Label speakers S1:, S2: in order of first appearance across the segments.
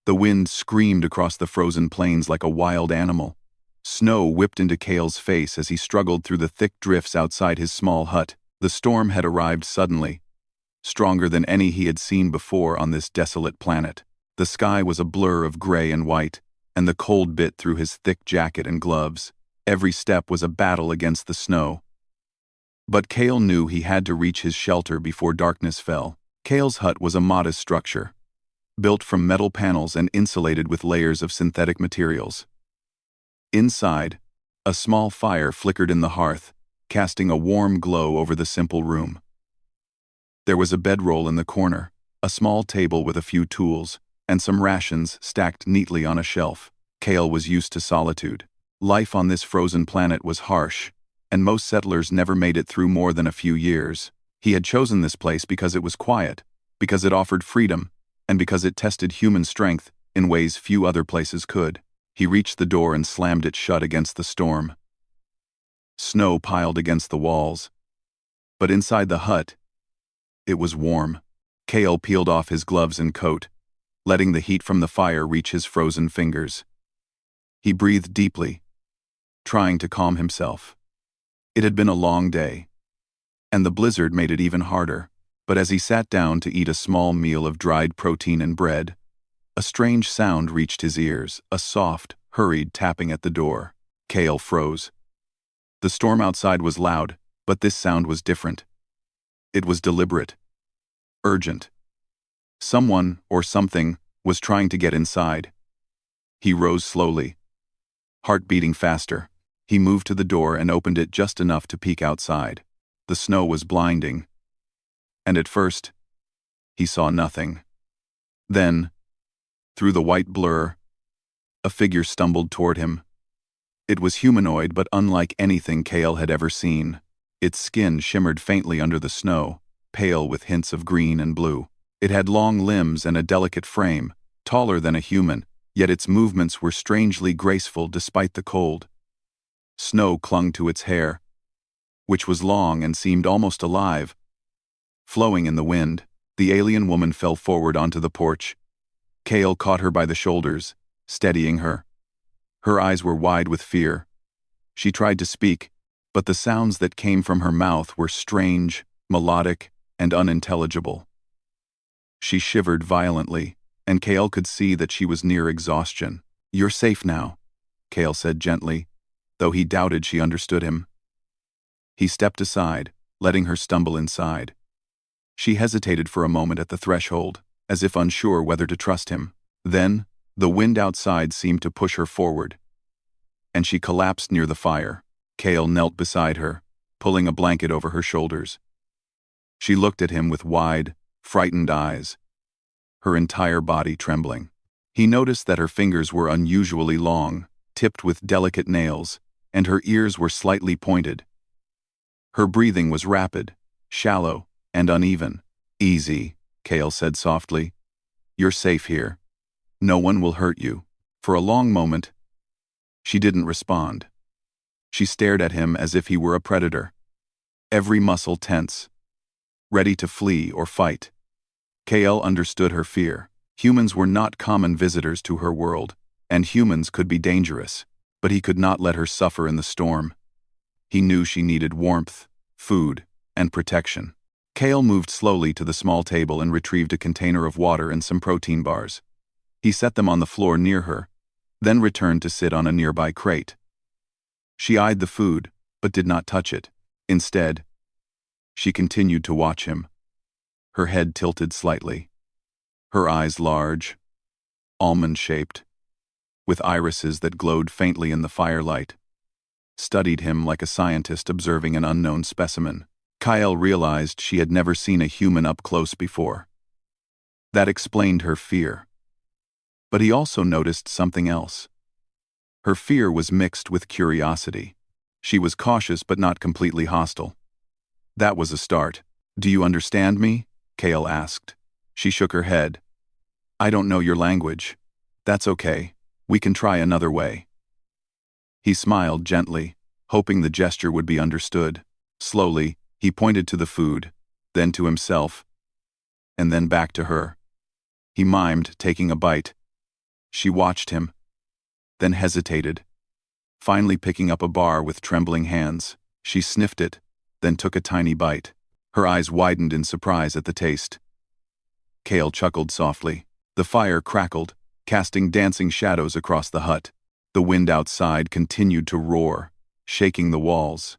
S1: The wind screamed across the frozen plains like a wild animal. Snow whipped into Kale's face as he struggled through the thick drifts outside his small hut. The storm had arrived suddenly, stronger than any he had seen before on this desolate planet. The sky was a blur of gray and white, and the cold bit through his thick jacket and gloves. Every step was a battle against the snow. But Kale knew he had to reach his shelter before darkness fell. Kale's hut was a modest structure, built from metal panels and insulated with layers of synthetic materials. Inside, a small fire flickered in the hearth, casting a warm glow over the simple room. There was a bedroll in the corner, a small table with a few tools, and some rations stacked neatly on a shelf. Kale was used to solitude. Life on this frozen planet was harsh, and most settlers never made it through more than a few years. He had chosen this place because it was quiet, because it offered freedom, and because it tested human strength in ways few other places could. He reached the door and slammed it shut against the storm. Snow piled against the walls, but inside the hut, it was warm. Kale peeled off his gloves and coat, letting the heat from the fire reach his frozen fingers. He breathed deeply, trying to calm himself. It had been a long day, and the blizzard made it even harder. But as he sat down to eat a small meal of dried protein and bread, a strange sound reached his ears, a soft, hurried tapping at the door. Kale froze. The storm outside was loud, but this sound was different. It was deliberate, urgent. Someone, or something, was trying to get inside. He rose slowly, heart beating faster. He moved to the door and opened it just enough to peek outside. The snow was blinding, and at first, he saw nothing. Then, through the white blur, a figure stumbled toward him. It was humanoid but unlike anything Kale had ever seen. Its skin shimmered faintly under the snow, pale with hints of green and blue. It had long limbs and a delicate frame, taller than a human, yet its movements were strangely graceful despite the cold. Snow clung to its hair, which was long and seemed almost alive, flowing in the wind. The alien woman fell forward onto the porch. Kale caught her by the shoulders, steadying her. Her eyes were wide with fear. She tried to speak, but the sounds that came from her mouth were strange, melodic, and unintelligible. She shivered violently, and Kale could see that she was near exhaustion. "You're safe now," Kale said gently, though he doubted she understood him. He stepped aside, letting her stumble inside. She hesitated for a moment at the threshold, as if unsure whether to trust him. Then, the wind outside seemed to push her forward, and she collapsed near the fire. Kale knelt beside her, pulling a blanket over her shoulders. She looked at him with wide, frightened eyes, her entire body trembling. He noticed that her fingers were unusually long, tipped with delicate nails, and her ears were slightly pointed. Her breathing was rapid, shallow, and uneven. "Easy," Kale said softly. "You're safe here. No one will hurt you." For a long moment, she didn't respond. She stared at him as if he were a predator, every muscle tense, ready to flee or fight. Kale understood her fear. Humans were not common visitors to her world, and humans could be dangerous, but he could not let her suffer in the storm. He knew she needed warmth, food, and protection. Kale moved slowly to the small table and retrieved a container of water and some protein bars. He set them on the floor near her, then returned to sit on a nearby crate. She eyed the food, but did not touch it. Instead, she continued to watch him, her head tilted slightly, her eyes large, almond-shaped, with irises that glowed faintly in the firelight, studied him like a scientist observing an unknown specimen. Kyle realized she had never seen a human up close before. That explained her fear. But he also noticed something else. Her fear was mixed with curiosity. She was cautious but not completely hostile. That was a start. "Do you understand me?" Kale asked. She shook her head. "I don't know your language." "That's okay. We can try another way." He smiled gently, hoping the gesture would be understood. Slowly, he pointed to the food, then to himself, and then back to her. He mimed, taking a bite, She watched him, then hesitated. Finally picking up a bar with trembling hands, she sniffed it, then took a tiny bite. Her eyes widened in surprise at the taste. Kale chuckled softly. The fire crackled, casting dancing shadows across the hut. The wind outside continued to roar, shaking the walls.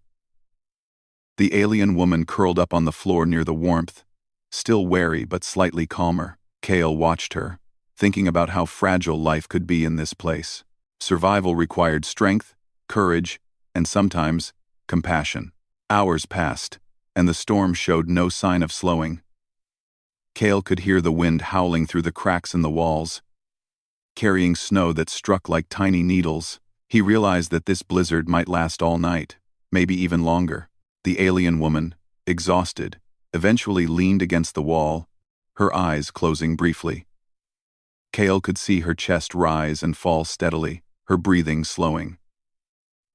S1: The alien woman curled up on the floor near the warmth, still wary but slightly calmer. Kale watched her, thinking about how fragile life could be in this place. Survival required strength, courage, and sometimes, compassion. Hours passed, and the storm showed no sign of slowing. Kale could hear the wind howling through the cracks in the walls, carrying snow that struck like tiny needles. He realized that this blizzard might last all night, maybe even longer. The alien woman, exhausted, eventually leaned against the wall, her eyes closing briefly. Kale could see her chest rise and fall steadily, her breathing slowing.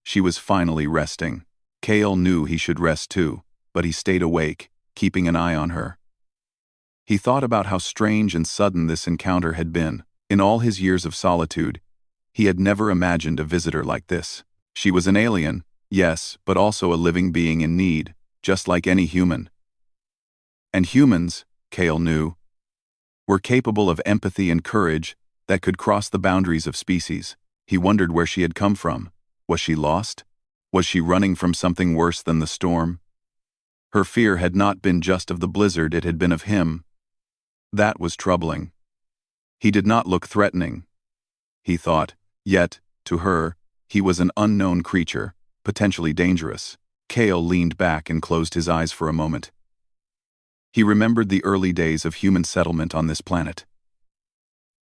S1: She was finally resting. Kale knew he should rest too, but he stayed awake, keeping an eye on her. He thought about how strange and sudden this encounter had been. In all his years of solitude, he had never imagined a visitor like this. She was an alien, yes, but also a living being in need, just like any human. And humans, Kale knew, were capable of empathy and courage that could cross the boundaries of species. He wondered where she had come from. Was she lost? Was she running from something worse than the storm? Her fear had not been just of the blizzard, it had been of him. That was troubling. He did not look threatening, he thought, yet, to her, he was an unknown creature, potentially dangerous. Kale leaned back and closed his eyes for a moment. He remembered the early days of human settlement on this planet.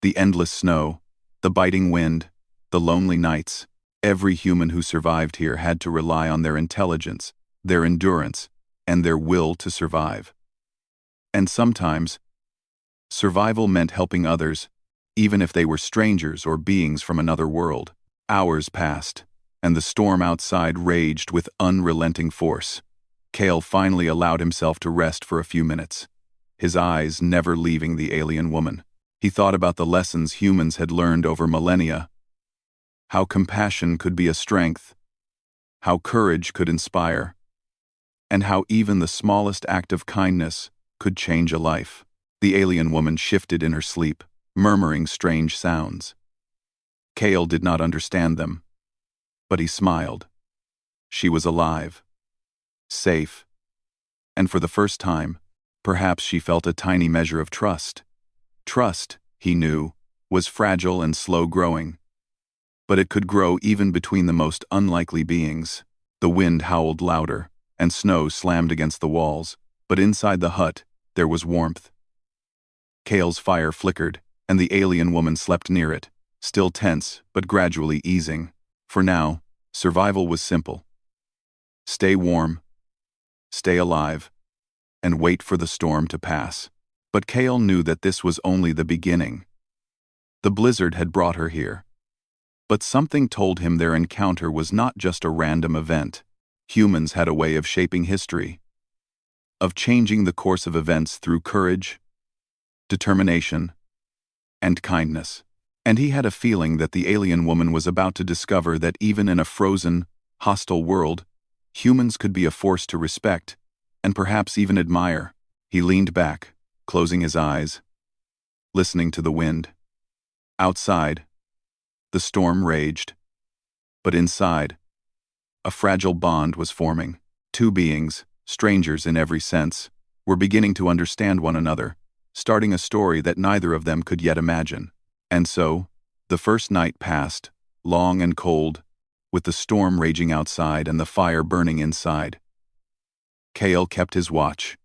S1: The endless snow, the biting wind, the lonely nights. Every human who survived here had to rely on their intelligence, their endurance, and their will to survive. And sometimes, survival meant helping others, even if they were strangers or beings from another world. Hours passed, and the storm outside raged with unrelenting force. Kale finally allowed himself to rest for a few minutes, his eyes never leaving the alien woman. He thought about the lessons humans had learned over millennia, how compassion could be a strength, how courage could inspire, and how even the smallest act of kindness could change a life. The alien woman shifted in her sleep, murmuring strange sounds. Kale did not understand them, but he smiled. She was alive, safe, and for the first time, perhaps she felt a tiny measure of trust. Trust, he knew, was fragile and slow-growing, but it could grow even between the most unlikely beings. The wind howled louder, and snow slammed against the walls, but inside the hut, there was warmth. Kale's fire flickered, and the alien woman slept near it, still tense but gradually easing. For now, survival was simple. Stay warm, stay alive, and wait for the storm to pass. But Kale knew that this was only the beginning. The blizzard had brought her here. But something told him their encounter was not just a random event. Humans had a way of shaping history, of changing the course of events through courage, determination, and kindness. And he had a feeling that the alien woman was about to discover that even in a frozen, hostile world, humans could be a force to respect, and perhaps even admire. He leaned back, closing his eyes, listening to the wind. Outside, the storm raged, but inside, a fragile bond was forming. Two beings, strangers in every sense, were beginning to understand one another, starting a story that neither of them could yet imagine. And so, the first night passed, long and cold, with the storm raging outside and the fire burning inside. Kale kept his watch,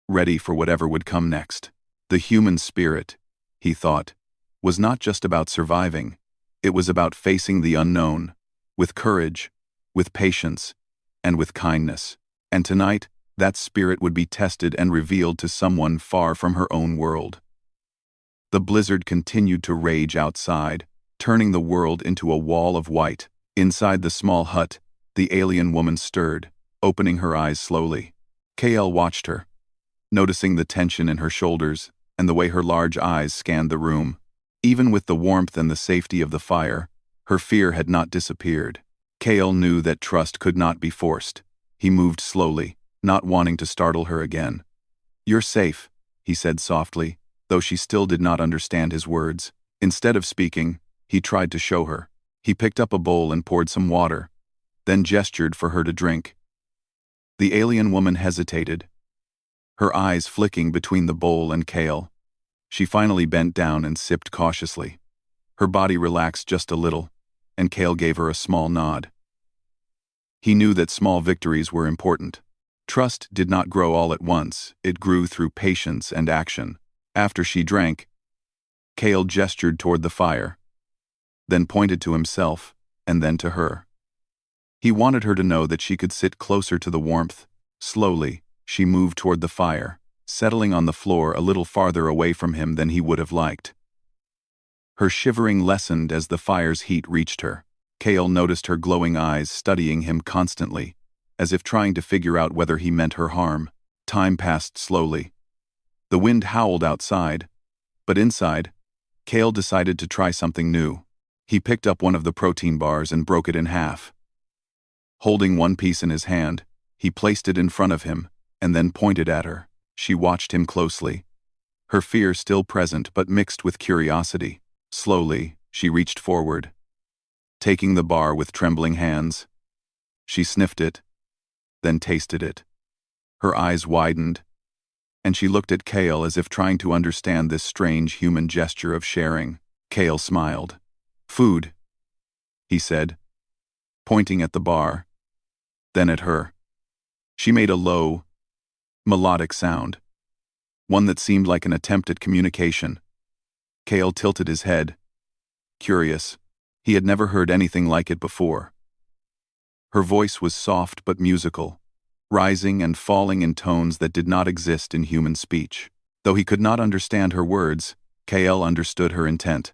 S1: ready for whatever would come next. The human spirit, he thought, was not just about surviving. It was about facing the unknown, with courage, with patience, and with kindness. And tonight, that spirit would be tested and revealed to someone far from her own world. The blizzard continued to rage outside, turning the world into a wall of white. Inside the small hut, the alien woman stirred, opening her eyes slowly. Kale watched her, noticing the tension in her shoulders and the way her large eyes scanned the room. Even with the warmth and the safety of the fire, her fear had not disappeared. Kale knew that trust could not be forced. He moved slowly, not wanting to startle her again. "You're safe," he said softly, though she still did not understand his words. Instead of speaking, he tried to show her. He picked up a bowl and poured some water, then gestured for her to drink. The alien woman hesitated, her eyes flicking between the bowl and Kale. She finally bent down and sipped cautiously. Her body relaxed just a little, and Kale gave her a small nod. He knew that small victories were important. Trust did not grow all at once, it grew through patience and action. After she drank, Kale gestured toward the fire, then pointed to himself, and then to her. He wanted her to know that she could sit closer to the warmth. Slowly, she moved toward the fire, settling on the floor a little farther away from him than he would have liked. Her shivering lessened as the fire's heat reached her. Kale noticed her glowing eyes studying him constantly, as if trying to figure out whether he meant her harm. Time passed slowly. The wind howled outside, but inside, Kale decided to try something new. He picked up one of the protein bars and broke it in half. Holding one piece in his hand, he placed it in front of him, and then pointed at her. She watched him closely, her fear still present but mixed with curiosity. Slowly, she reached forward, taking the bar with trembling hands. She sniffed it, then tasted it. Her eyes widened, and she looked at Kale as if trying to understand this strange human gesture of sharing. Kale smiled. "Food," he said, pointing at the bar, then at her. She made a low, melodic sound, one that seemed like an attempt at communication. Kale tilted his head, curious. He had never heard anything like it before. Her voice was soft but musical, rising and falling in tones that did not exist in human speech. Though he could not understand her words, Kale understood her intent.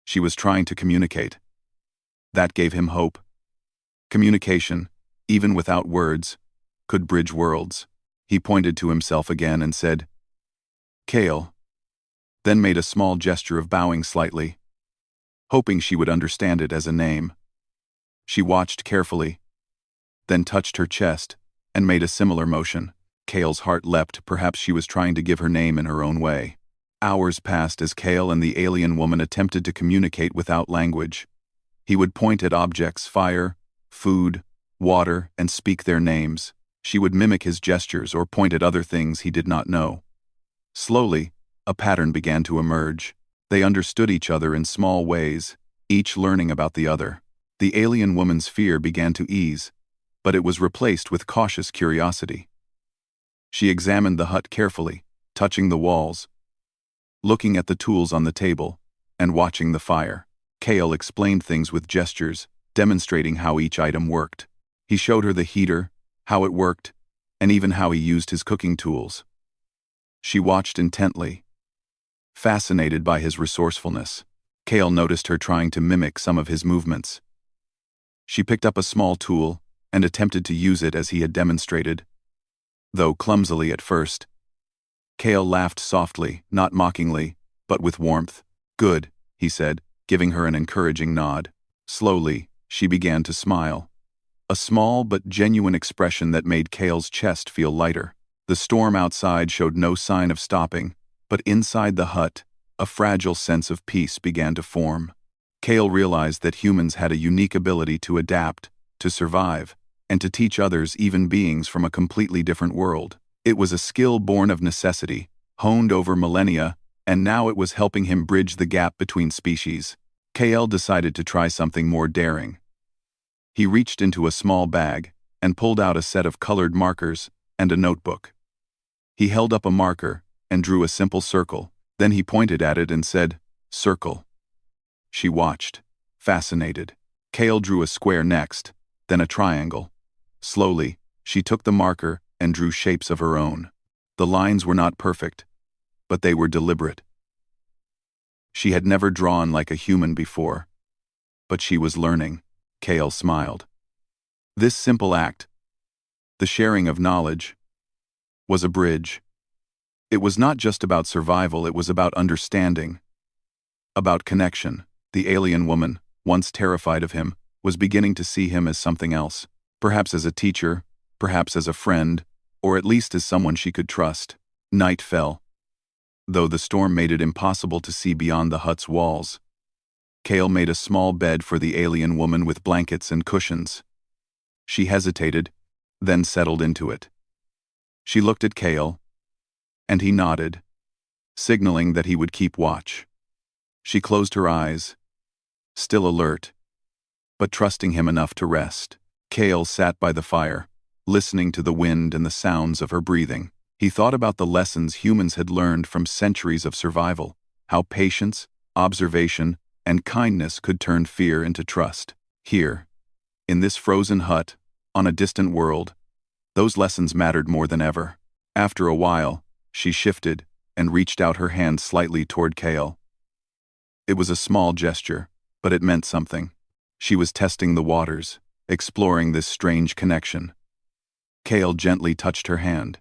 S1: She was trying to communicate. That gave him hope. Communication, even without words, could bridge worlds. He pointed to himself again and said, "Kale," then made a small gesture of bowing slightly, hoping she would understand it as a name. She watched carefully, then touched her chest and made a similar motion. Kale's heart leapt. Perhaps she was trying to give her name in her own way. Hours passed as Kale and the alien woman attempted to communicate without language. He would point at objects, fire, food, water, and speak their names. She would mimic his gestures or point at other things he did not know. Slowly, a pattern began to emerge. They understood each other in small ways, each learning about the other. The alien woman's fear began to ease, but it was replaced with cautious curiosity. She examined the hut carefully, touching the walls, looking at the tools on the table, and watching the fire. Kale explained things with gestures, demonstrating how each item worked. He showed her the heater, how it worked, and even how he used his cooking tools. She watched intently, fascinated by his resourcefulness. Kale noticed her trying to mimic some of his movements. She picked up a small tool and attempted to use it as he had demonstrated, though clumsily at first. Kale laughed softly, not mockingly, but with warmth. "Good," he said, giving her an encouraging nod. Slowly, she began to smile. A small but genuine expression that made Kale's chest feel lighter. The storm outside showed no sign of stopping, but inside the hut, a fragile sense of peace began to form. Kale realized that humans had a unique ability to adapt, to survive, and to teach others, even beings from a completely different world. It was a skill born of necessity, honed over millennia, and now it was helping him bridge the gap between species. Kale decided to try something more daring. He reached into a small bag and pulled out a set of colored markers and a notebook. He held up a marker and drew a simple circle. Then he pointed at it and said, "Circle." She watched, fascinated. Kale drew a square next, then a triangle. Slowly, she took the marker and drew shapes of her own. The lines were not perfect, but they were deliberate. She had never drawn like a human before, but she was learning. Kale smiled. This simple act, the sharing of knowledge, was a bridge. It was not just about survival, it was about understanding. About connection. The alien woman, once terrified of him, was beginning to see him as something else. Perhaps as a teacher, perhaps as a friend, or at least as someone she could trust. Night fell, though the storm made it impossible to see beyond the hut's walls. Kale made a small bed for the alien woman with blankets and cushions. She hesitated, then settled into it. She looked at Kale, and he nodded, signaling that he would keep watch. She closed her eyes, still alert, but trusting him enough to rest. Kale sat by the fire, listening to the wind and the sounds of her breathing. He thought about the lessons humans had learned from centuries of survival, how patience, observation, and kindness could turn fear into trust. Here, in this frozen hut, on a distant world, those lessons mattered more than ever. After a while, she shifted and reached out her hand slightly toward Kale. It was a small gesture, but it meant something. She was testing the waters, exploring this strange connection. Kale gently touched her hand,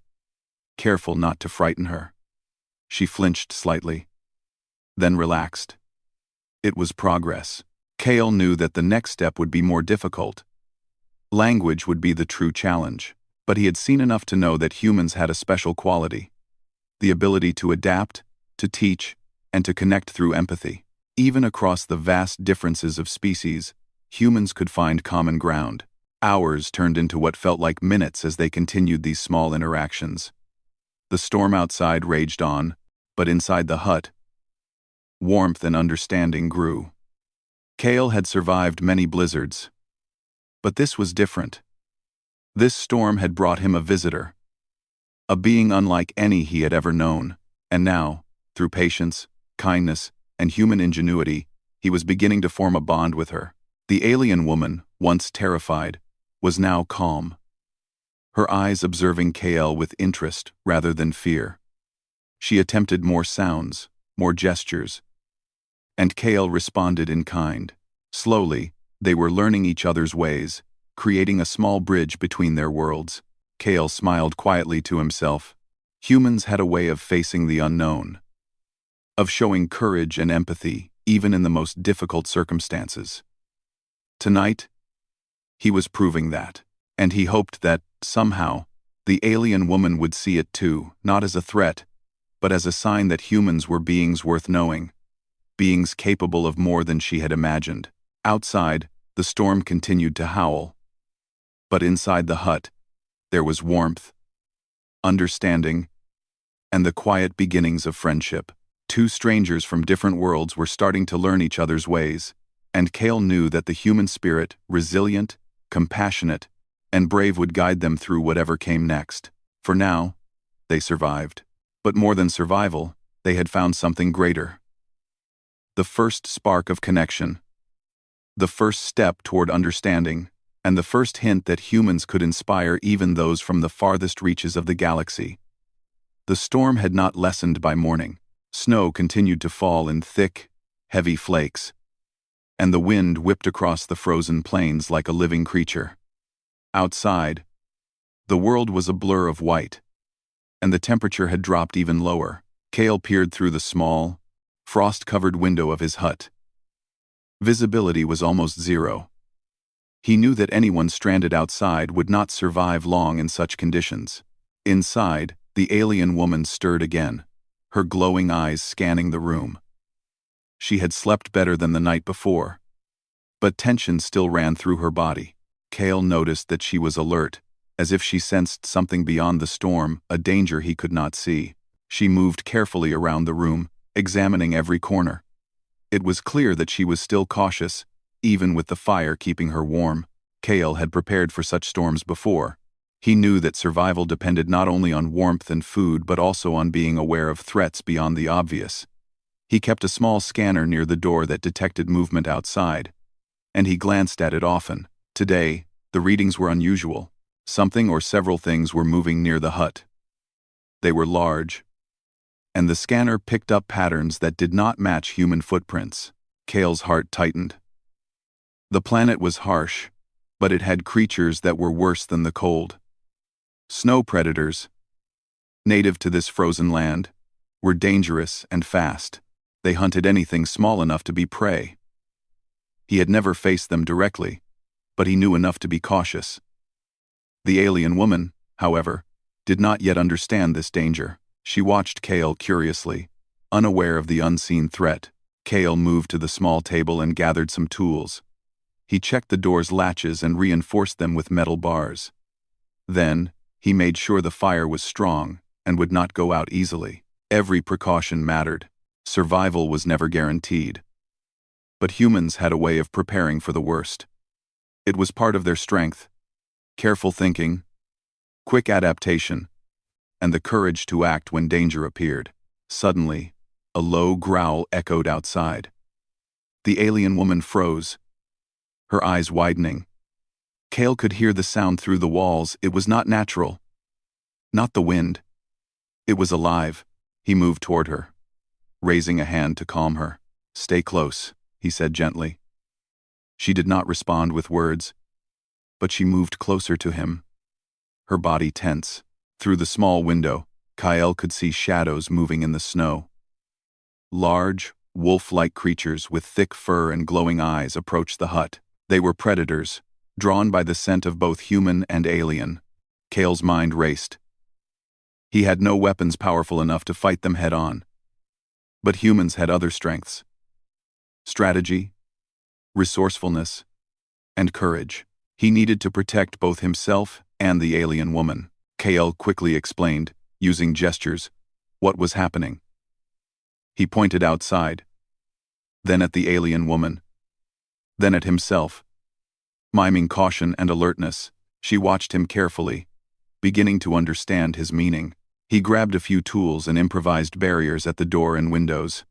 S1: careful not to frighten her. She flinched slightly, then relaxed. It was progress. Kale knew that the next step would be more difficult. Language would be the true challenge, but he had seen enough to know that humans had a special quality: the ability to adapt, to teach, and to connect through empathy. Even across the vast differences of species, humans could find common ground. Hours turned into what felt like minutes as they continued these small interactions. The storm outside raged on, but inside the hut, warmth and understanding grew. Kale had survived many blizzards, but this was different. This storm had brought him a visitor, a being unlike any he had ever known, and now, through patience, kindness, and human ingenuity, he was beginning to form a bond with her. The alien woman, once terrified, was now calm, her eyes observing Kale with interest rather than fear. She attempted more sounds, more gestures, and Kale responded in kind. Slowly, they were learning each other's ways, creating a small bridge between their worlds. Kale smiled quietly to himself. Humans had a way of facing the unknown, of showing courage and empathy even in the most difficult circumstances. Tonight, he was proving that, and he hoped that, somehow, the alien woman would see it too, not as a threat, but as a sign that humans were beings worth knowing, beings capable of more than she had imagined. Outside, the storm continued to howl, but inside the hut, there was warmth, understanding, and the quiet beginnings of friendship. Two strangers from different worlds were starting to learn each other's ways, and Kale knew that the human spirit, resilient, compassionate, and brave, would guide them through whatever came next. For now, they survived. But more than survival, they had found something greater. The first spark of connection, the first step toward understanding, and the first hint that humans could inspire even those from the farthest reaches of the galaxy. The storm had not lessened by morning. Snow continued to fall in thick, heavy flakes, and the wind whipped across the frozen plains like a living creature. Outside, the world was a blur of white, and the temperature had dropped even lower. Kale peered through the small, frost-covered window of his hut. Visibility was almost zero. He knew that anyone stranded outside would not survive long in such conditions. Inside, the alien woman stirred again, her glowing eyes scanning the room. She had slept better than the night before, but tension still ran through her body. Kale noticed that she was alert, as if she sensed something beyond the storm, a danger he could not see. She moved carefully around the room, examining every corner. It was clear that she was still cautious, even with the fire keeping her warm. Kale had prepared for such storms before. He knew that survival depended not only on warmth and food but also on being aware of threats beyond the obvious. He kept a small scanner near the door that detected movement outside, and he glanced at it often. Today, the readings were unusual. Something or several things were moving near the hut. They were large, and the scanner picked up patterns that did not match human footprints. Kale's heart tightened. The planet was harsh, but it had creatures that were worse than the cold. Snow predators, native to this frozen land, were dangerous and fast. They hunted anything small enough to be prey. He had never faced them directly, but he knew enough to be cautious. The alien woman, however, did not yet understand this danger. She watched Kale curiously, unaware of the unseen threat. Kale moved to the small table and gathered some tools. He checked the door's latches and reinforced them with metal bars. Then, he made sure the fire was strong and would not go out easily. Every precaution mattered. Survival was never guaranteed. But humans had a way of preparing for the worst. It was part of their strength: careful thinking, quick adaptation, and the courage to act when danger appeared. Suddenly, a low growl echoed outside. The alien woman froze, her eyes widening. Kale could hear the sound through the walls. It was not natural. Not the wind. It was alive. He moved toward her, raising a hand to calm her. "Stay close," he said gently. She did not respond with words, but she moved closer to him, her body tense. Through the small window, Kyle could see shadows moving in the snow. Large, wolf-like creatures with thick fur and glowing eyes approached the hut. They were predators, drawn by the scent of both human and alien. Kale's mind raced. He had no weapons powerful enough to fight them head-on. But humans had other strengths: strategy, resourcefulness, and courage. He needed to protect both himself and the alien woman. Kale quickly explained, using gestures, what was happening. He pointed outside, then at the alien woman, then at himself. Miming caution and alertness, she watched him carefully, beginning to understand his meaning. He grabbed a few tools and improvised barriers at the door and windows.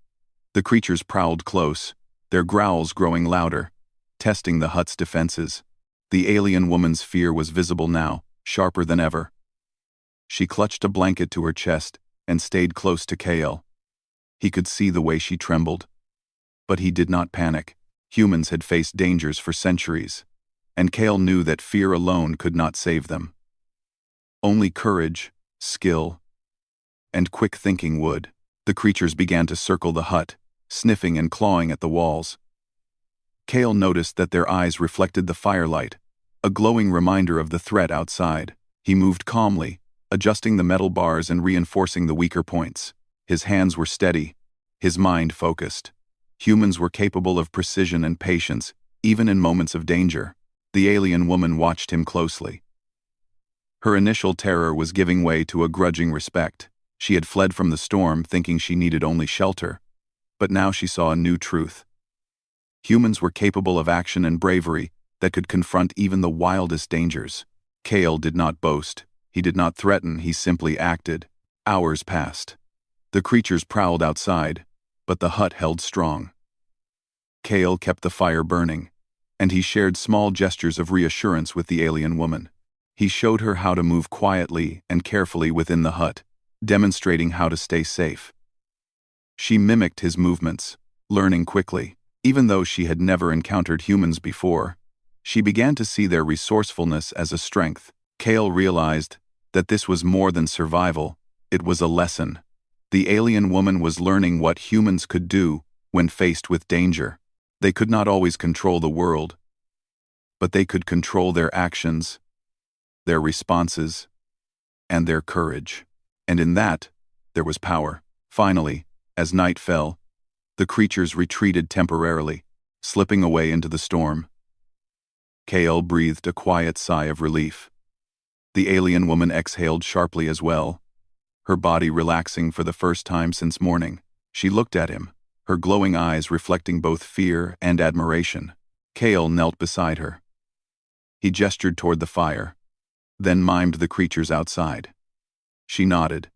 S1: The creatures prowled close, their growls growing louder, testing the hut's defenses. The alien woman's fear was visible now, sharper than ever. She clutched a blanket to her chest and stayed close to Kale. He could see the way she trembled. But he did not panic. Humans had faced dangers for centuries, and Kale knew that fear alone could not save them. Only courage, skill, and quick thinking would. The creatures began to circle the hut, sniffing and clawing at the walls. Kale noticed that their eyes reflected the firelight, a glowing reminder of the threat outside. He moved calmly, adjusting the metal bars and reinforcing the weaker points. His hands were steady, his mind focused. Humans were capable of precision and patience, even in moments of danger. The alien woman watched him closely. Her initial terror was giving way to a grudging respect. She had fled from the storm thinking she needed only shelter, but now she saw a new truth. Humans were capable of action and bravery that could confront even the wildest dangers. Kale did not boast. He did not threaten, he simply acted. Hours passed. The creatures prowled outside, but the hut held strong. Kale kept the fire burning, and he shared small gestures of reassurance with the alien woman. He showed her how to move quietly and carefully within the hut, demonstrating how to stay safe. She mimicked his movements, learning quickly. Even though she had never encountered humans before, she began to see their resourcefulness as a strength. Kale realized that this was more than survival, it was a lesson. The alien woman was learning what humans could do when faced with danger. They could not always control the world, but they could control their actions, their responses, and their courage. And in that, there was power. Finally, as night fell, the creatures retreated temporarily, slipping away into the storm. Kale breathed a quiet sigh of relief. The alien woman exhaled sharply as well, her body relaxing for the first time since morning. She looked at him, her glowing eyes reflecting both fear and admiration. Kale knelt beside her. He gestured toward the fire, then mimed the creatures outside. She nodded,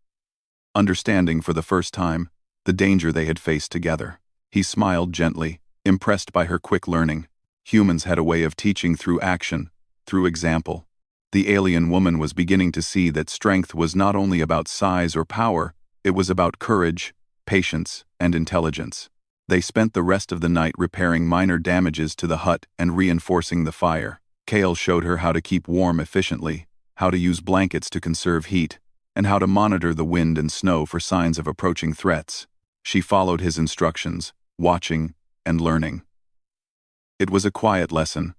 S1: understanding for the first time the danger they had faced together. He smiled gently, impressed by her quick learning. Humans had a way of teaching through action, through example. The alien woman was beginning to see that strength was not only about size or power, it was about courage, patience, and intelligence. They spent the rest of the night repairing minor damages to the hut and reinforcing the fire. Kale showed her how to keep warm efficiently, how to use blankets to conserve heat, and how to monitor the wind and snow for signs of approaching threats. She followed his instructions, watching and learning. It was a quiet lesson,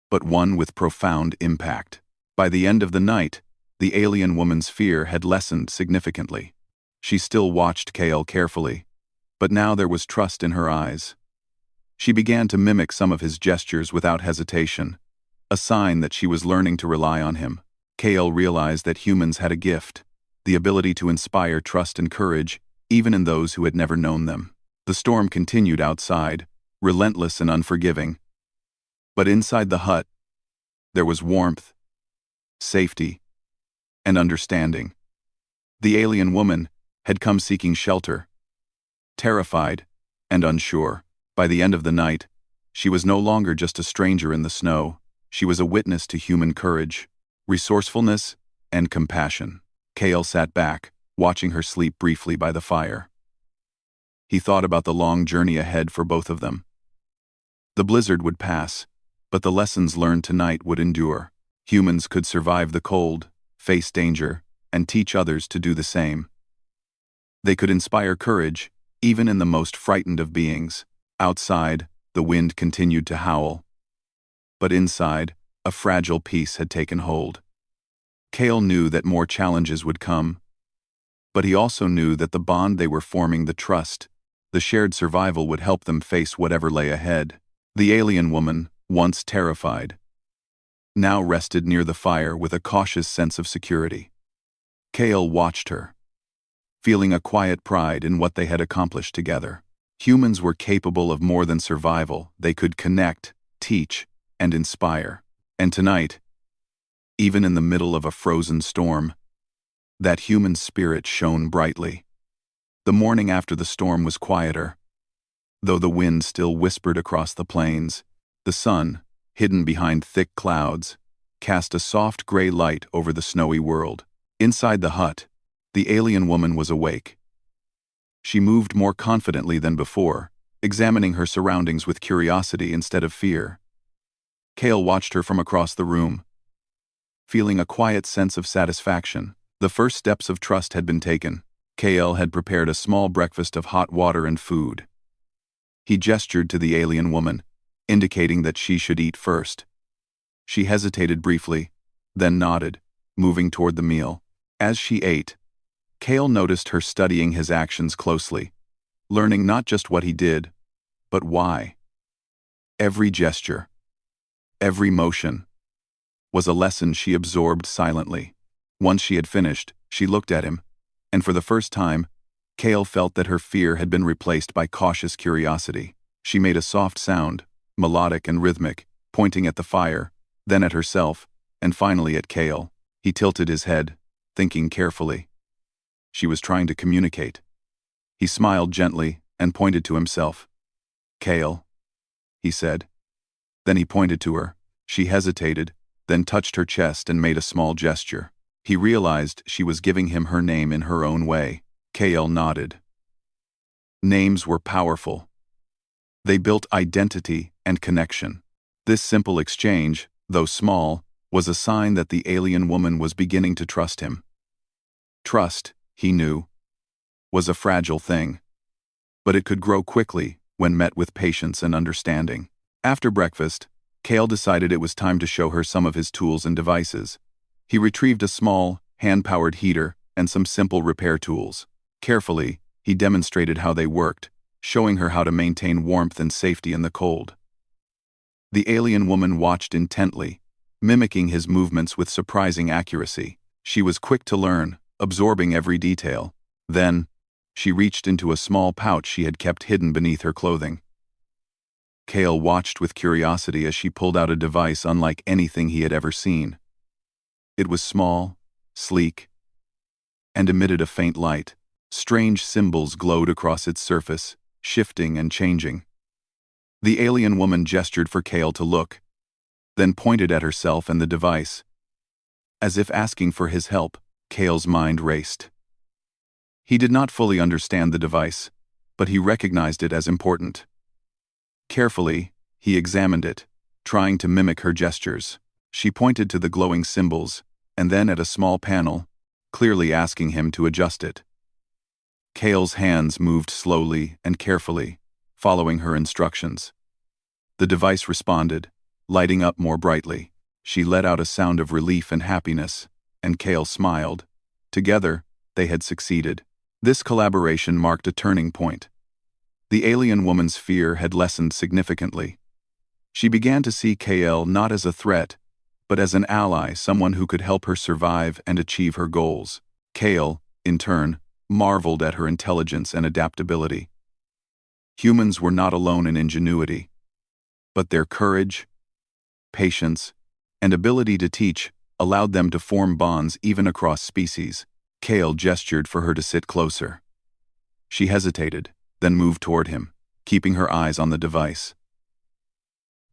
S1: but one with profound impact. By the end of the night, the alien woman's fear had lessened significantly. She still watched Kale carefully, but now there was trust in her eyes. She began to mimic some of his gestures without hesitation, a sign that she was learning to rely on him. Kale realized that humans had a gift, the ability to inspire trust and courage, even in those who had never known them. The storm continued outside, relentless and unforgiving. But inside the hut, there was warmth, safety, and understanding. The alien woman had come seeking shelter. Terrified and unsure, by the end of the night, she was no longer just a stranger in the snow. She was a witness to human courage, resourcefulness, and compassion. Kale sat back, watching her sleep briefly by the fire. He thought about the long journey ahead for both of them. The blizzard would pass, but the lessons learned tonight would endure. Humans could survive the cold, face danger, and teach others to do the same. They could inspire courage, even in the most frightened of beings. Outside, the wind continued to howl. But inside, a fragile peace had taken hold. Kale knew that more challenges would come, but he also knew that the bond they were forming, the trust, the shared survival, would help them face whatever lay ahead. The alien woman, once terrified, now rested near the fire with a cautious sense of security. Kale watched her, feeling a quiet pride in what they had accomplished together. Humans were capable of more than survival. They could connect, teach, and inspire. And tonight, even in the middle of a frozen storm, that human spirit shone brightly. The morning after the storm was quieter. Though the wind still whispered across the plains, the sun, hidden behind thick clouds, cast a soft gray light over the snowy world. Inside the hut, the alien woman was awake. She moved more confidently than before, examining her surroundings with curiosity instead of fear. Kale watched her from across the room, feeling a quiet sense of satisfaction. The first steps of trust had been taken. Kale had prepared a small breakfast of hot water and food. He gestured to the alien woman, indicating that she should eat first. She hesitated briefly, then nodded, moving toward the meal. As she ate, Kale noticed her studying his actions closely, learning not just what he did, but why. Every gesture, every motion, was a lesson she absorbed silently. Once she had finished, she looked at him, and for the first time, Kale felt that her fear had been replaced by cautious curiosity. She made a soft sound, melodic and rhythmic, pointing at the fire, then at herself, and finally at Kale. He tilted his head, thinking carefully. She was trying to communicate. He smiled gently and pointed to himself. "Kale," he said. Then he pointed to her. She hesitated, then touched her chest and made a small gesture. He realized she was giving him her name in her own way. Kale nodded. Names were powerful. They built identity and connection. This simple exchange, though small, was a sign that the alien woman was beginning to trust him. Trust, he knew, was a fragile thing, but it could grow quickly when met with patience and understanding. After breakfast, Kale decided it was time to show her some of his tools and devices. He retrieved a small, hand-powered heater and some simple repair tools. Carefully, he demonstrated how they worked, showing her how to maintain warmth and safety in the cold. The alien woman watched intently, mimicking his movements with surprising accuracy. She was quick to learn, absorbing every detail. Then, she reached into a small pouch she had kept hidden beneath her clothing. Kale watched with curiosity as she pulled out a device unlike anything he had ever seen. It was small, sleek, and emitted a faint light. Strange symbols glowed across its surface, shifting and changing. The alien woman gestured for Kale to look, then pointed at herself and the device. As if asking for his help, Kale's mind raced. He did not fully understand the device, but he recognized it as important. Carefully, he examined it, trying to mimic her gestures. She pointed to the glowing symbols, and then at a small panel, clearly asking him to adjust it. Kale's hands moved slowly and carefully, following her instructions. The device responded, lighting up more brightly. She let out a sound of relief and happiness, and Kale smiled. Together, they had succeeded. This collaboration marked a turning point. The alien woman's fear had lessened significantly. She began to see Kale not as a threat, but as an ally, someone who could help her survive and achieve her goals. Kale, in turn, marveled at her intelligence and adaptability. Humans were not alone in ingenuity, but their courage, patience, and ability to teach allowed them to form bonds even across species. Kale gestured for her to sit closer. She hesitated, then moved toward him, keeping her eyes on the device.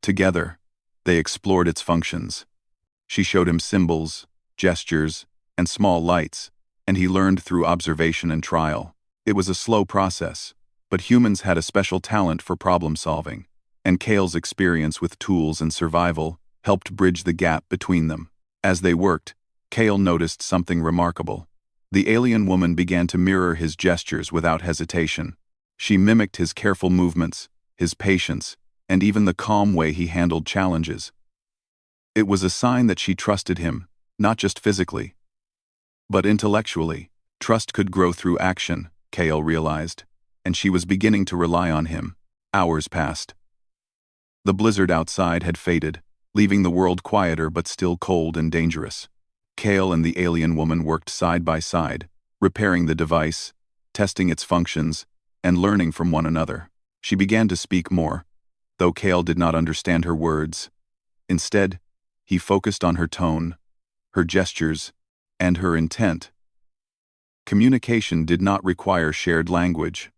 S1: Together, they explored its functions. She showed him symbols, gestures, and small lights, and he learned through observation and trial. It was a slow process, but humans had a special talent for problem-solving, and Kale's experience with tools and survival helped bridge the gap between them. As they worked, Kale noticed something remarkable. The alien woman began to mirror his gestures without hesitation. She mimicked his careful movements, his patience, and even the calm way he handled challenges. It was a sign that she trusted him, not just physically, but intellectually. Trust could grow through action, Kale realized, and she was beginning to rely on him. Hours passed. The blizzard outside had faded, leaving the world quieter but still cold and dangerous. Kale and the alien woman worked side by side, repairing the device, testing its functions, and learning from one another. She began to speak more, though Kale did not understand her words. Instead, he focused on her tone, her gestures, and her intent. Communication did not require shared language.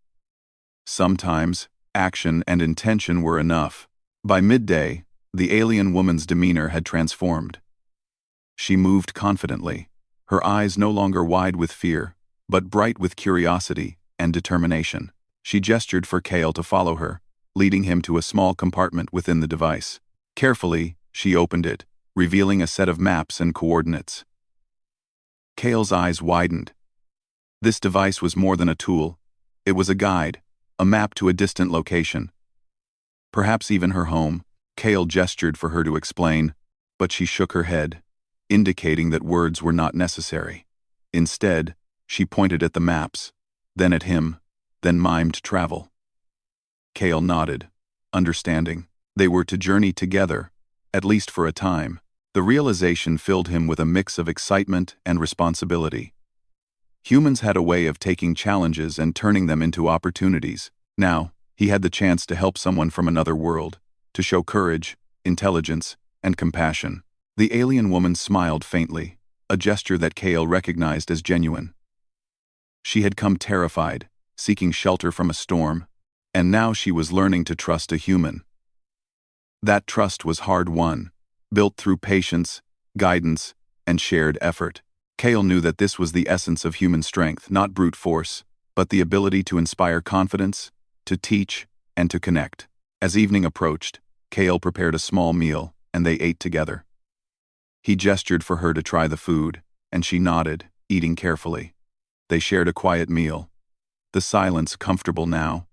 S1: Sometimes, action and intention were enough. By midday, the alien woman's demeanor had transformed. She moved confidently, her eyes no longer wide with fear, but bright with curiosity and determination. She gestured for Kale to follow her, leading him to a small compartment within the device. Carefully, she opened it, revealing a set of maps and coordinates. Kale's eyes widened. This device was more than a tool. It was a guide, a map to a distant location. Perhaps even her home. Kale gestured for her to explain, but she shook her head, indicating that words were not necessary. Instead, she pointed at the maps, then at him, then mimed travel. Kale nodded, understanding. They were to journey together, at least for a time. The realization filled him with a mix of excitement and responsibility. Humans had a way of taking challenges and turning them into opportunities. Now, he had the chance to help someone from another world, to show courage, intelligence, and compassion. The alien woman smiled faintly, a gesture that Kale recognized as genuine. She had come terrified, seeking shelter from a storm, and now she was learning to trust a human. That trust was hard-won, built through patience, guidance, and shared effort. Kale knew that this was the essence of human strength, not brute force, but the ability to inspire confidence, to teach, and to connect. As evening approached, Kale prepared a small meal, and they ate together. He gestured for her to try the food, and she nodded, eating carefully. They shared a quiet meal, the silence comfortable now,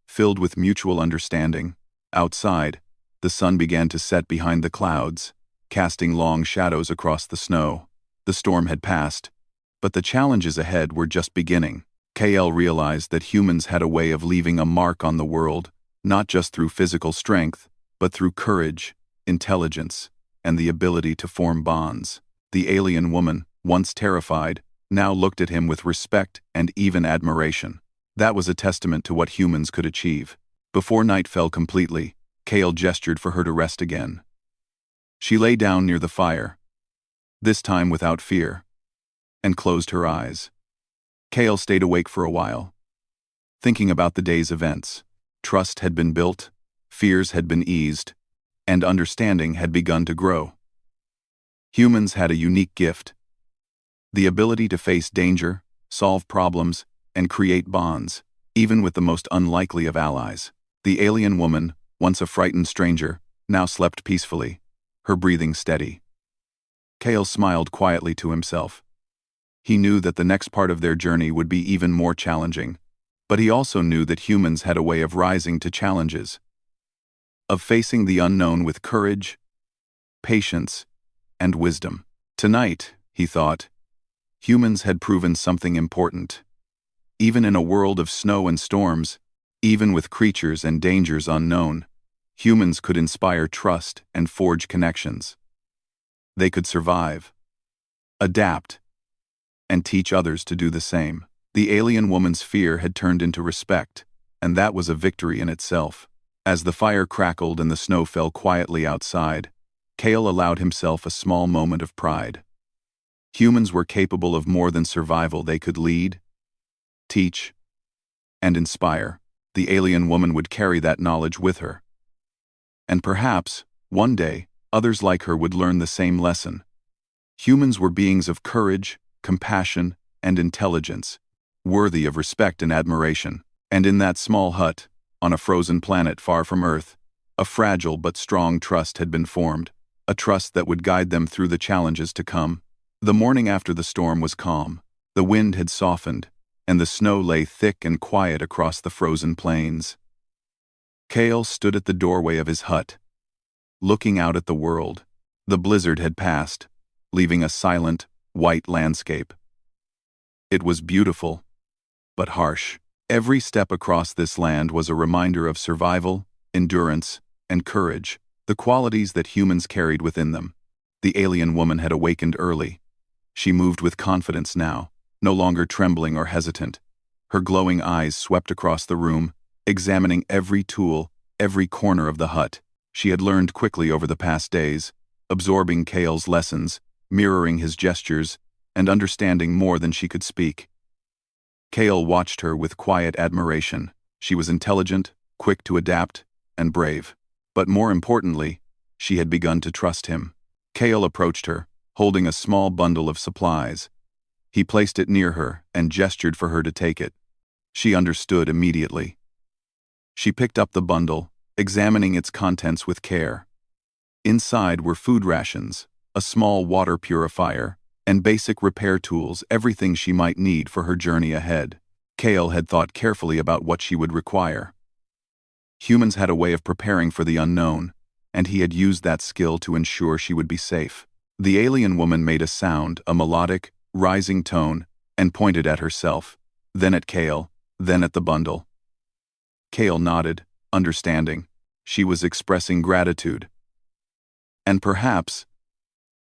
S1: filled with mutual understanding. Outside, the sun began to set behind the clouds, casting long shadows across the snow. The storm had passed, but the challenges ahead were just beginning. Kale realized that humans had a way of leaving a mark on the world, not just through physical strength, but through courage, intelligence, and the ability to form bonds. The alien woman, once terrified, now looked at him with respect and even admiration. That was a testament to what humans could achieve. Before night fell completely, Kale gestured for her to rest again. She lay down near the fire, this time without fear, and closed her eyes. Kale stayed awake for a while, thinking about the day's events. Trust had been built, fears had been eased, and understanding had begun to grow. Humans had a unique gift: the ability to face danger, solve problems, and create bonds, even with the most unlikely of allies. The alien woman, once a frightened stranger, now slept peacefully, her breathing steady. Kale smiled quietly to himself. He knew that the next part of their journey would be even more challenging, but he also knew that humans had a way of rising to challenges, of facing the unknown with courage, patience, and wisdom. Tonight, he thought, humans had proven something important. Even in a world of snow and storms, even with creatures and dangers unknown, humans could inspire trust and forge connections. They could survive, adapt, and teach others to do the same. The alien woman's fear had turned into respect, and that was a victory in itself. As the fire crackled and the snow fell quietly outside, Kale allowed himself a small moment of pride. Humans were capable of more than survival. They could lead, teach, and inspire. The alien woman would carry that knowledge with her. And perhaps, one day, others like her would learn the same lesson. Humans were beings of courage, compassion, and intelligence, worthy of respect and admiration. And in that small hut, on a frozen planet far from Earth, a fragile but strong trust had been formed, a trust that would guide them through the challenges to come. The morning after the storm was calm, the wind had softened, and the snow lay thick and quiet across the frozen plains. Kale stood at the doorway of his hut, looking out at the world. The blizzard had passed, leaving a silent, white landscape. It was beautiful, but harsh. Every step across this land was a reminder of survival, endurance, and courage, the qualities that humans carried within them. The alien woman had awakened early. She moved with confidence now, no longer trembling or hesitant. Her glowing eyes swept across the room, examining every tool, every corner of the hut. She had learned quickly over the past days, absorbing Kale's lessons, mirroring his gestures, and understanding more than she could speak. Kale watched her with quiet admiration. She was intelligent, quick to adapt, and brave. But more importantly, she had begun to trust him. Kale approached her, holding a small bundle of supplies. He placed it near her and gestured for her to take it. She understood immediately. She picked up the bundle, examining its contents with care. Inside were food rations, a small water purifier, and basic repair tools, everything she might need for her journey ahead. Kale had thought carefully about what she would require. Humans had a way of preparing for the unknown, and he had used that skill to ensure she would be safe. The alien woman made a sound, a melodic, rising tone, and pointed at herself, then at Kale, then at the bundle. Kale nodded, understanding. She was expressing gratitude. And perhaps,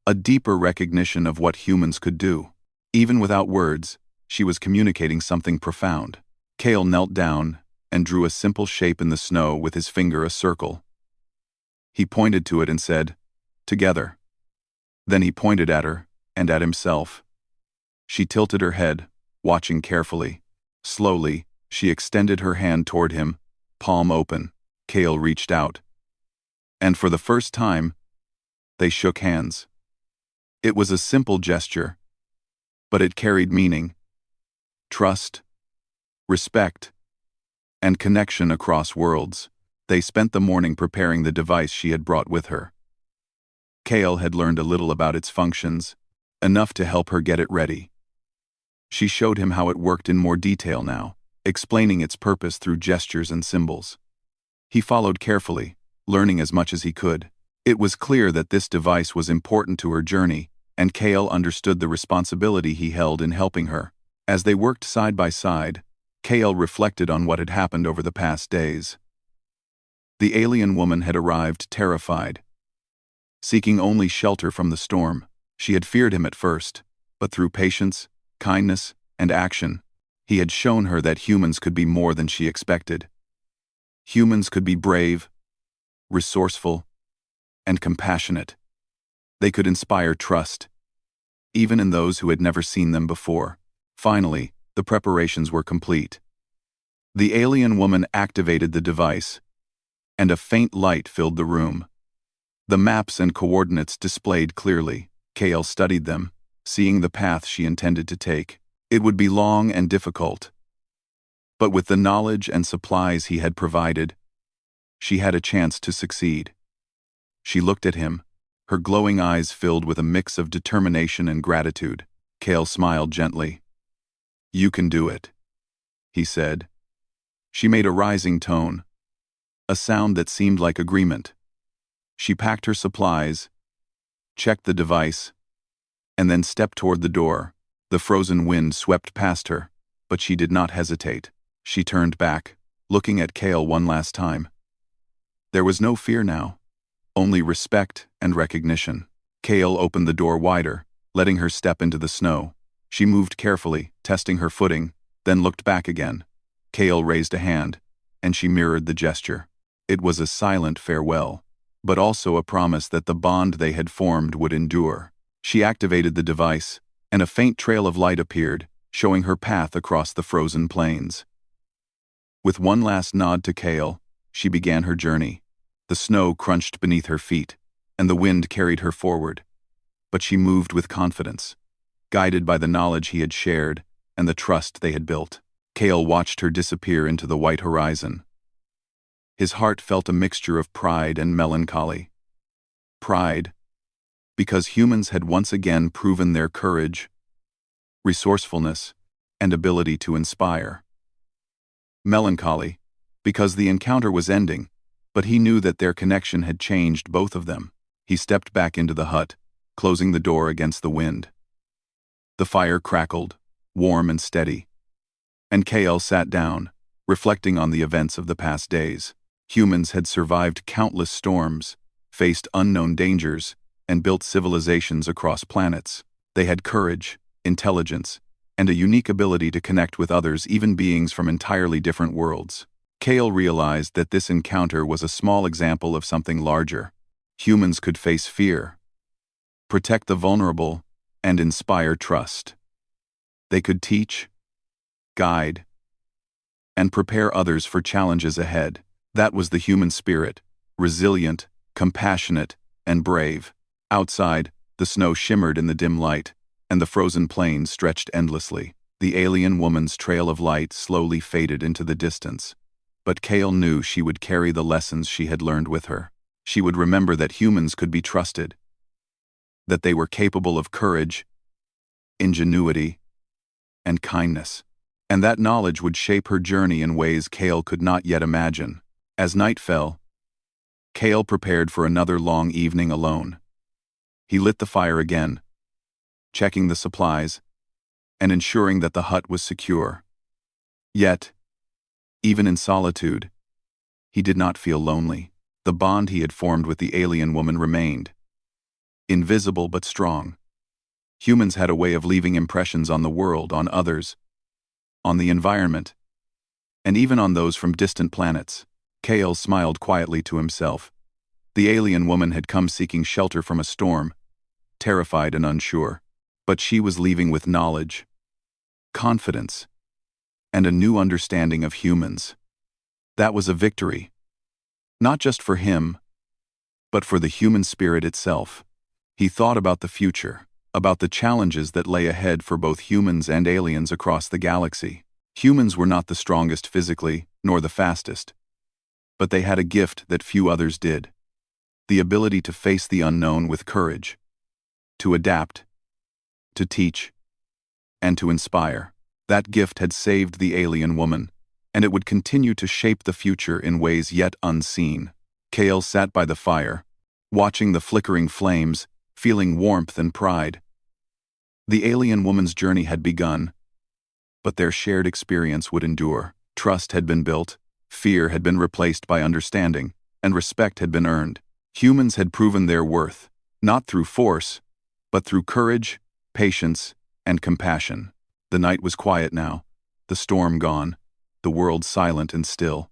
S1: a deeper recognition of what humans could do. Even without words, she was communicating something profound. Kale knelt down and drew a simple shape in the snow with his finger, a circle. He pointed to it and said, "Together." Then he pointed at her and at himself. She tilted her head, watching carefully. Slowly, she extended her hand toward him, palm open. Kale reached out. And for the first time, they shook hands. It was a simple gesture, but it carried meaning, trust, respect, and connection across worlds. They spent the morning preparing the device she had brought with her. Kale had learned a little about its functions, enough to help her get it ready. She showed him how it worked in more detail now, explaining its purpose through gestures and symbols. He followed carefully, learning as much as he could. It was clear that this device was important to her journey, and Kale understood the responsibility he held in helping her. As they worked side by side, Kale reflected on what had happened over the past days. The alien woman had arrived terrified, seeking only shelter from the storm. She had feared him at first, but through patience, kindness, and action, he had shown her that humans could be more than she expected. Humans could be brave, resourceful, and compassionate. They could inspire trust, even in those who had never seen them before. Finally, the preparations were complete. The alien woman activated the device, and a faint light filled the room. The maps and coordinates displayed clearly. Kale studied them, seeing the path she intended to take. It would be long and difficult, but with the knowledge and supplies he had provided, she had a chance to succeed. She looked at him, her glowing eyes filled with a mix of determination and gratitude. Kale smiled gently. "You can do it," he said. She made a rising tone, a sound that seemed like agreement. She packed her supplies, checked the device, and then stepped toward the door. The frozen wind swept past her, but she did not hesitate. She turned back, looking at Kale one last time. There was no fear now, only respect and recognition. Kale opened the door wider, letting her step into the snow. She moved carefully, testing her footing, then looked back again. Kale raised a hand, and she mirrored the gesture. It was a silent farewell, but also a promise that the bond they had formed would endure. She activated the device, and a faint trail of light appeared, showing her path across the frozen plains. With one last nod to Kale, she began her journey. The snow crunched beneath her feet, and the wind carried her forward. But she moved with confidence, guided by the knowledge he had shared and the trust they had built. Kale watched her disappear into the white horizon. His heart felt a mixture of pride and melancholy. Pride, because humans had once again proven their courage, resourcefulness, and ability to inspire. Melancholy, because the encounter was ending, but he knew that their connection had changed both of them. He stepped back into the hut, closing the door against the wind. The fire crackled, warm and steady, and Kale sat down, reflecting on the events of the past days. Humans had survived countless storms, faced unknown dangers, and built civilizations across planets. They had courage, intelligence, and a unique ability to connect with others, even beings from entirely different worlds. Kale realized that this encounter was a small example of something larger. Humans could face fear, protect the vulnerable, and inspire trust. They could teach, guide, and prepare others for challenges ahead. That was the human spirit, resilient, compassionate, and brave. Outside, the snow shimmered in the dim light, and the frozen plains stretched endlessly. The alien woman's trail of light slowly faded into the distance. But Kale knew she would carry the lessons she had learned with her. She would remember that humans could be trusted, that they were capable of courage, ingenuity, and kindness. And that knowledge would shape her journey in ways Kale could not yet imagine. As night fell, Kale prepared for another long evening alone. He lit the fire again, checking the supplies, and ensuring that the hut was secure. Yet, even in solitude, he did not feel lonely. The bond he had formed with the alien woman remained, invisible but strong. Humans had a way of leaving impressions on the world, on others, on the environment, and even on those from distant planets. Kale smiled quietly to himself. The alien woman had come seeking shelter from a storm, terrified and unsure. But she was leaving with knowledge, confidence, and a new understanding of humans. That was a victory, not just for him, but for the human spirit itself. He thought about the future, about the challenges that lay ahead for both humans and aliens across the galaxy. Humans were not the strongest physically, nor the fastest, but they had a gift that few others did: the ability to face the unknown with courage, to adapt, to teach, and to inspire. That gift had saved the alien woman, and it would continue to shape the future in ways yet unseen. Kale sat by the fire, watching the flickering flames, feeling warmth and pride. The alien woman's journey had begun, but their shared experience would endure. Trust had been built, fear had been replaced by understanding, and respect had been earned. Humans had proven their worth, not through force, but through courage, patience, and compassion. The night was quiet now, the storm gone, the world silent and still.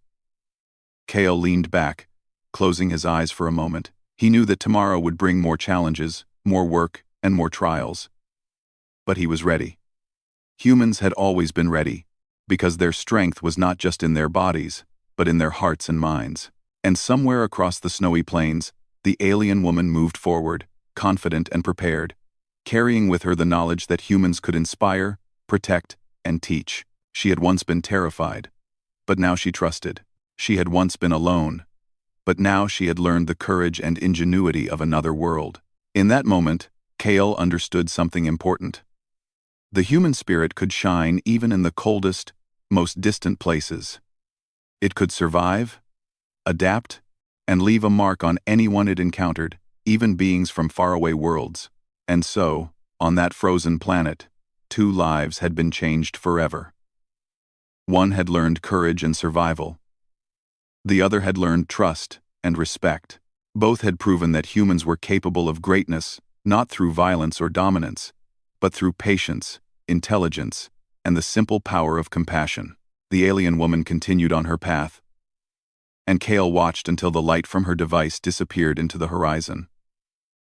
S1: Kale leaned back, closing his eyes for a moment. He knew that tomorrow would bring more challenges, more work, and more trials. But he was ready. Humans had always been ready, because their strength was not just in their bodies, but in their hearts and minds. And somewhere across the snowy plains, the alien woman moved forward, confident and prepared, carrying with her the knowledge that humans could inspire, protect, and teach. She had once been terrified, but now she trusted. She had once been alone, but now she had learned the courage and ingenuity of another world. In that moment, Kale understood something important. The human spirit could shine even in the coldest, most distant places. It could survive, adapt, and leave a mark on anyone it encountered, even beings from faraway worlds. And so, on that frozen planet, 2 lives had been changed forever. One had learned courage and survival. The other had learned trust and respect. Both had proven that humans were capable of greatness, not through violence or dominance, but through patience, intelligence, and the simple power of compassion. The alien woman continued on her path, and Kale watched until the light from her device disappeared into the horizon.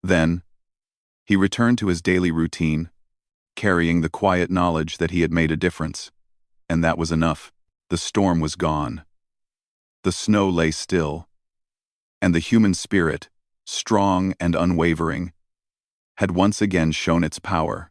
S1: Then, he returned to his daily routine, carrying the quiet knowledge that he had made a difference. And that was enough. The storm was gone. The snow lay still, and the human spirit, strong and unwavering, had once again shown its power.